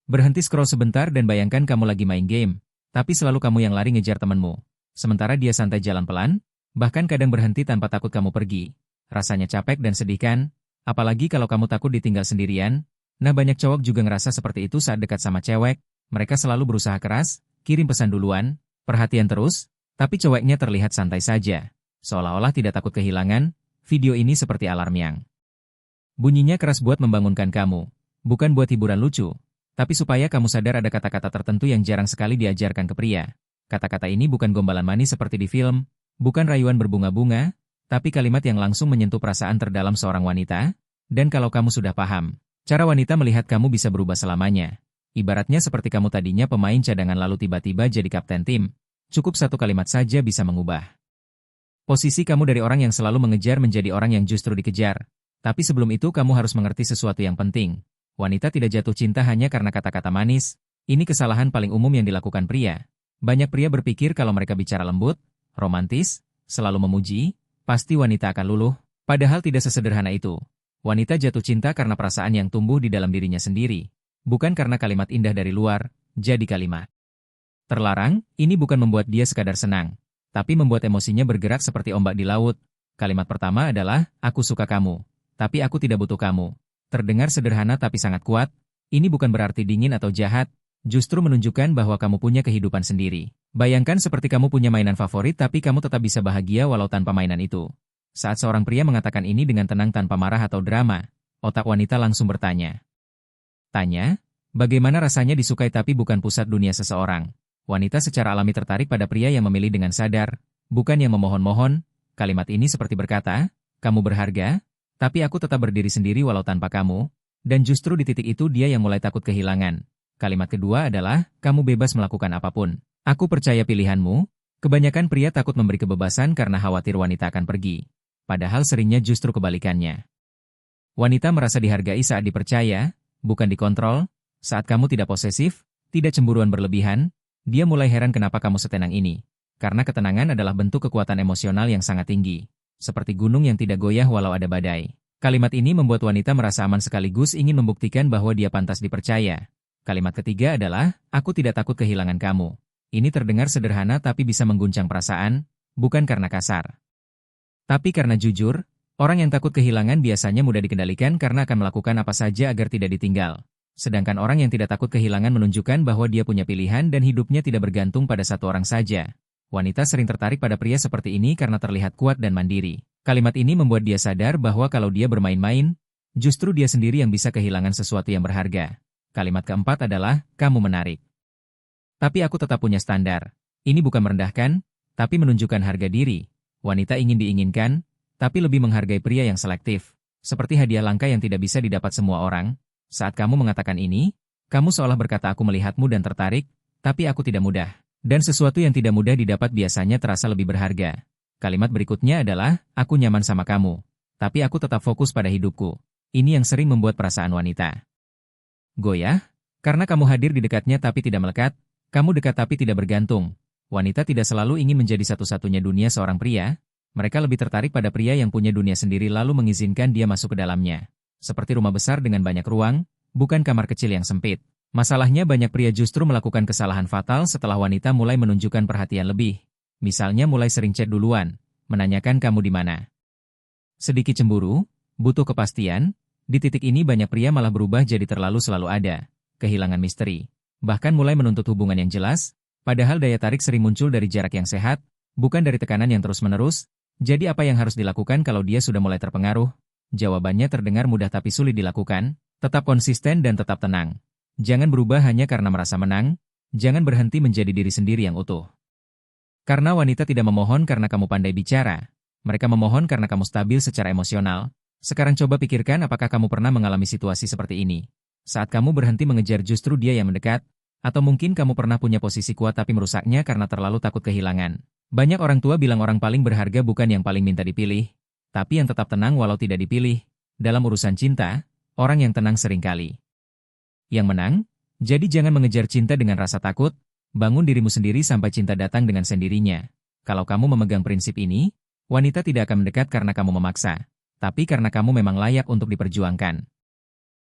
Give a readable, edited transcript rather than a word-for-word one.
Berhenti scroll sebentar dan bayangkan kamu lagi main game, tapi selalu kamu yang lari ngejar temanmu. Sementara dia santai jalan pelan, bahkan kadang berhenti tanpa takut kamu pergi. Rasanya capek dan sedih kan? Apalagi kalau kamu takut ditinggal sendirian. Nah, banyak cowok juga ngerasa seperti itu saat dekat sama cewek. Mereka selalu berusaha keras, kirim pesan duluan, perhatian terus, tapi cowoknya terlihat santai saja. Seolah-olah tidak takut kehilangan. Video ini seperti alarm yang bunyinya keras buat membangunkan kamu. Bukan buat hiburan lucu, tapi supaya kamu sadar ada kata-kata tertentu yang jarang sekali diajarkan ke pria. Kata-kata ini bukan gombalan manis seperti di film, bukan rayuan berbunga-bunga, tapi kalimat yang langsung menyentuh perasaan terdalam seorang wanita. Dan kalau kamu sudah paham, cara wanita melihat kamu bisa berubah selamanya. Ibaratnya seperti kamu tadinya pemain cadangan lalu tiba-tiba jadi kapten tim. Cukup satu kalimat saja bisa mengubah posisi kamu dari orang yang selalu mengejar menjadi orang yang justru dikejar. Tapi sebelum itu kamu harus mengerti sesuatu yang penting. Wanita tidak jatuh cinta hanya karena kata-kata manis. Ini kesalahan paling umum yang dilakukan pria. Banyak pria berpikir kalau mereka bicara lembut, romantis, selalu memuji, pasti wanita akan luluh. Padahal tidak sesederhana itu. Wanita jatuh cinta karena perasaan yang tumbuh di dalam dirinya sendiri. Bukan karena kalimat indah dari luar, jadi kalimat terlarang, ini bukan membuat dia sekadar senang, tapi membuat emosinya bergerak seperti ombak di laut. Kalimat pertama adalah, aku suka kamu, tapi aku tidak butuh kamu. Terdengar sederhana tapi sangat kuat. Ini bukan berarti dingin atau jahat, justru menunjukkan bahwa kamu punya kehidupan sendiri. Bayangkan seperti kamu punya mainan favorit tapi kamu tetap bisa bahagia walau tanpa mainan itu. Saat seorang pria mengatakan ini dengan tenang tanpa marah atau drama, otak wanita langsung bertanya. Tanya, bagaimana rasanya disukai tapi bukan pusat dunia seseorang? Wanita secara alami tertarik pada pria yang memilih dengan sadar, bukan yang memohon-mohon. Kalimat ini seperti berkata, kamu berharga, tapi aku tetap berdiri sendiri walau tanpa kamu. Dan justru di titik itu dia yang mulai takut kehilangan. Kalimat kedua adalah, kamu bebas melakukan apapun. Aku percaya pilihanmu. Kebanyakan pria takut memberi kebebasan karena khawatir wanita akan pergi. Padahal seringnya justru kebalikannya. Wanita merasa dihargai saat dipercaya, bukan dikontrol. Saat kamu tidak posesif, tidak cemburuan berlebihan, dia mulai heran kenapa kamu setenang ini. Karena ketenangan adalah bentuk kekuatan emosional yang sangat tinggi. Seperti gunung yang tidak goyah walau ada badai. Kalimat ini membuat wanita merasa aman sekaligus ingin membuktikan bahwa dia pantas dipercaya. Kalimat ketiga adalah, aku tidak takut kehilangan kamu. Ini terdengar sederhana tapi bisa mengguncang perasaan, bukan karena kasar. Tapi karena jujur, orang yang takut kehilangan biasanya mudah dikendalikan karena akan melakukan apa saja agar tidak ditinggal. Sedangkan orang yang tidak takut kehilangan menunjukkan bahwa dia punya pilihan dan hidupnya tidak bergantung pada satu orang saja. Wanita sering tertarik pada pria seperti ini karena terlihat kuat dan mandiri. Kalimat ini membuat dia sadar bahwa kalau dia bermain-main, justru dia sendiri yang bisa kehilangan sesuatu yang berharga. Kalimat keempat adalah, kamu menarik. Tapi aku tetap punya standar. Ini bukan merendahkan, tapi menunjukkan harga diri. Wanita ingin diinginkan, tapi lebih menghargai pria yang selektif. Seperti hadiah langka yang tidak bisa didapat semua orang. Saat kamu mengatakan ini, kamu seolah berkata aku melihatmu dan tertarik, tapi aku tidak mudah. Dan sesuatu yang tidak mudah didapat biasanya terasa lebih berharga. Kalimat berikutnya adalah, aku nyaman sama kamu, tapi aku tetap fokus pada hidupku. Ini yang sering membuat perasaan wanita goyah, karena kamu hadir di dekatnya tapi tidak melekat, kamu dekat tapi tidak bergantung. Wanita tidak selalu ingin menjadi satu-satunya dunia seorang pria, mereka lebih tertarik pada pria yang punya dunia sendiri lalu mengizinkan dia masuk ke dalamnya. Seperti rumah besar dengan banyak ruang, bukan kamar kecil yang sempit. Masalahnya banyak pria justru melakukan kesalahan fatal setelah wanita mulai menunjukkan perhatian lebih. Misalnya mulai sering chat duluan, menanyakan kamu di mana. Sedikit cemburu, butuh kepastian, di titik ini banyak pria malah berubah jadi terlalu selalu ada, kehilangan misteri. Bahkan mulai menuntut hubungan yang jelas, padahal daya tarik sering muncul dari jarak yang sehat, bukan dari tekanan yang terus-menerus. Jadi apa yang harus dilakukan kalau dia sudah mulai terpengaruh? Jawabannya terdengar mudah tapi sulit dilakukan, tetap konsisten dan tetap tenang. Jangan berubah hanya karena merasa menang, jangan berhenti menjadi diri sendiri yang utuh. Karena wanita tidak memohon karena kamu pandai bicara, mereka memohon karena kamu stabil secara emosional. Sekarang coba pikirkan apakah kamu pernah mengalami situasi seperti ini. Saat kamu berhenti mengejar justru dia yang mendekat, atau mungkin kamu pernah punya posisi kuat tapi merusaknya karena terlalu takut kehilangan. Banyak orang tua bilang orang paling berharga bukan yang paling minta dipilih, tapi yang tetap tenang walau tidak dipilih. Dalam urusan cinta, orang yang tenang seringkali yang menang. Jadi jangan mengejar cinta dengan rasa takut, bangun dirimu sendiri sampai cinta datang dengan sendirinya. Kalau kamu memegang prinsip ini, wanita tidak akan mendekat karena kamu memaksa, tapi karena kamu memang layak untuk diperjuangkan.